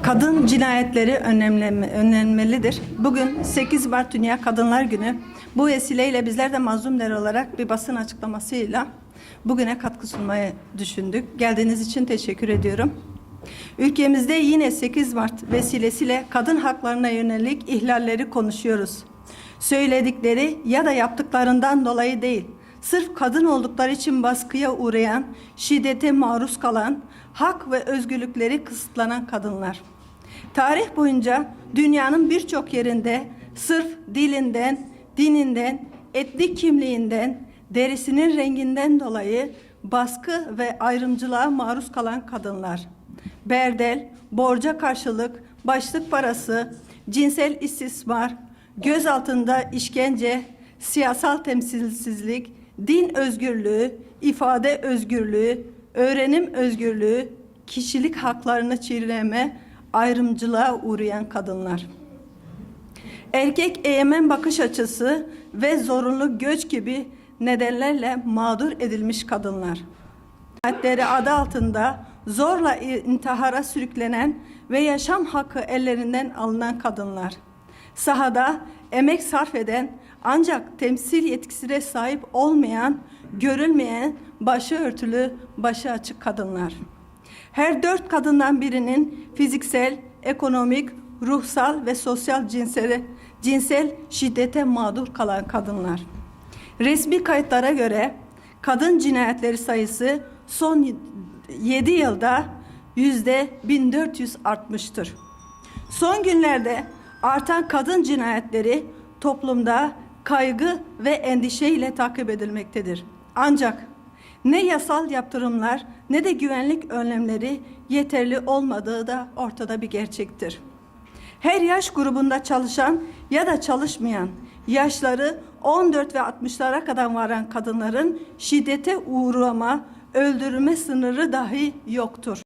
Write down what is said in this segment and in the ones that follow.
Kadın cinayetleri önlenmelidir. Bugün 8 Mart Dünya Kadınlar Günü. Bu vesileyle bizler de mazlumlar olarak bir basın açıklamasıyla bugüne katkı sunmayı düşündük. Geldiğiniz için teşekkür ediyorum. Ülkemizde yine 8 Mart vesilesiyle kadın haklarına yönelik ihlalleri konuşuyoruz. Söyledikleri ya da yaptıklarından dolayı değil, sırf kadın oldukları için baskıya uğrayan, şiddete maruz kalan, hak ve özgürlükleri kısıtlanan kadınlar. Tarih boyunca dünyanın birçok yerinde sırf dilinden, dininden, etnik kimliğinden, derisinin renginden dolayı baskı ve ayrımcılığa maruz kalan kadınlar. Berdel, borca karşılık, başlık parası, cinsel istismar, gözaltında işkence, siyasal temsilsizlik, din özgürlüğü, ifade özgürlüğü, öğrenim özgürlüğü, kişilik haklarını çiğneme, ayrımcılığa uğrayan kadınlar. Erkek egemen bakış açısı ve zorunlu göç gibi nedenlerle mağdur edilmiş kadınlar. Cinayetleri adı altında zorla intihara sürüklenen ve yaşam hakkı ellerinden alınan kadınlar. Sahada emek sarf eden ancak temsil yetkisine sahip olmayan, görülmeyen, başı örtülü, başı açık kadınlar. Her 4 kadından birinin fiziksel, ekonomik, ruhsal ve sosyal cinsel şiddete mağdur kalan kadınlar. Resmi kayıtlara göre kadın cinayetleri sayısı son 7 yılda %1400 artmıştır. Son günlerde artan kadın cinayetleri toplumda kaygı ve endişeyle takip edilmektedir. Ancak ne yasal yaptırımlar ne de güvenlik önlemleri yeterli olmadığı da ortada bir gerçektir. Her yaş grubunda çalışan ya da çalışmayan, yaşları 14 ve 60'lara kadar varan kadınların şiddete uğrama, öldürülme sınırı dahi yoktur.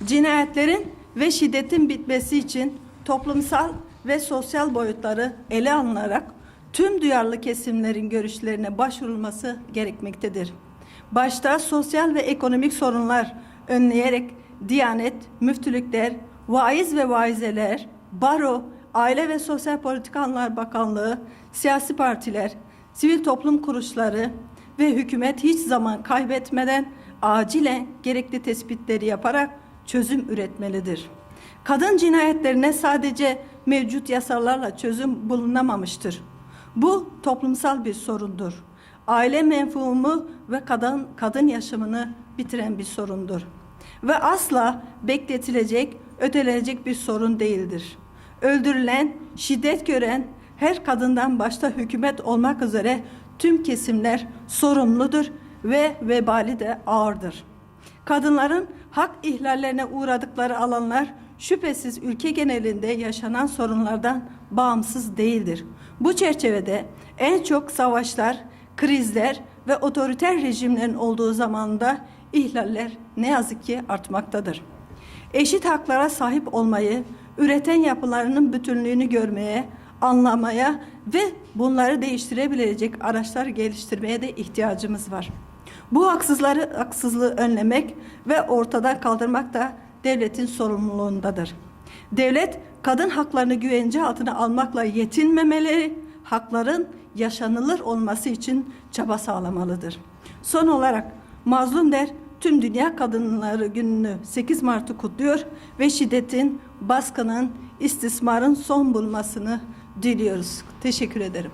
Cinayetlerin ve şiddetin bitmesi için toplumsal ve sosyal boyutları ele alınarak tüm duyarlı kesimlerin görüşlerine başvurulması gerekmektedir. Başta sosyal ve ekonomik sorunlar önleyerek Diyanet, müftülükler, vaiz ve vaizeler, baro, Aile ve Sosyal Politikalar Bakanlığı, siyasi partiler, sivil toplum kuruluşları ve hükümet hiç zaman kaybetmeden acilen gerekli tespitleri yaparak çözüm üretmelidir. Kadın cinayetlerine sadece mevcut yasalarla çözüm bulunamamıştır. Bu toplumsal bir sorundur. Aile mefhumu ve kadın yaşamını bitiren bir sorundur. Ve asla bekletilecek, ötelenecek bir sorun değildir. Öldürülen, şiddet gören her kadından başta hükümet olmak üzere tüm kesimler sorumludur ve vebali de ağırdır. Kadınların hak ihlallerine uğradıkları alanlar şüphesiz ülke genelinde yaşanan sorunlardan bağımsız değildir. Bu çerçevede en çok savaşlar, krizler ve otoriter rejimlerin olduğu zamanda ihlaller ne yazık ki artmaktadır. Eşit haklara sahip olmayı, üreten yapılarının bütünlüğünü görmeye, anlamaya ve bunları değiştirebilecek araçlar geliştirmeye de ihtiyacımız var. Bu haksızlığı önlemek ve ortadan kaldırmak da devletin sorumluluğundadır. Devlet, kadın haklarını güvence altına almakla yetinmemeleri, hakların yaşanılır olması için çaba sağlamalıdır. Son olarak Mazlum Der tüm Dünya Kadınları Günü'nü 8 Mart'ı kutluyor ve şiddetin, baskının, istismarın son bulmasını diliyoruz. Teşekkür ederim.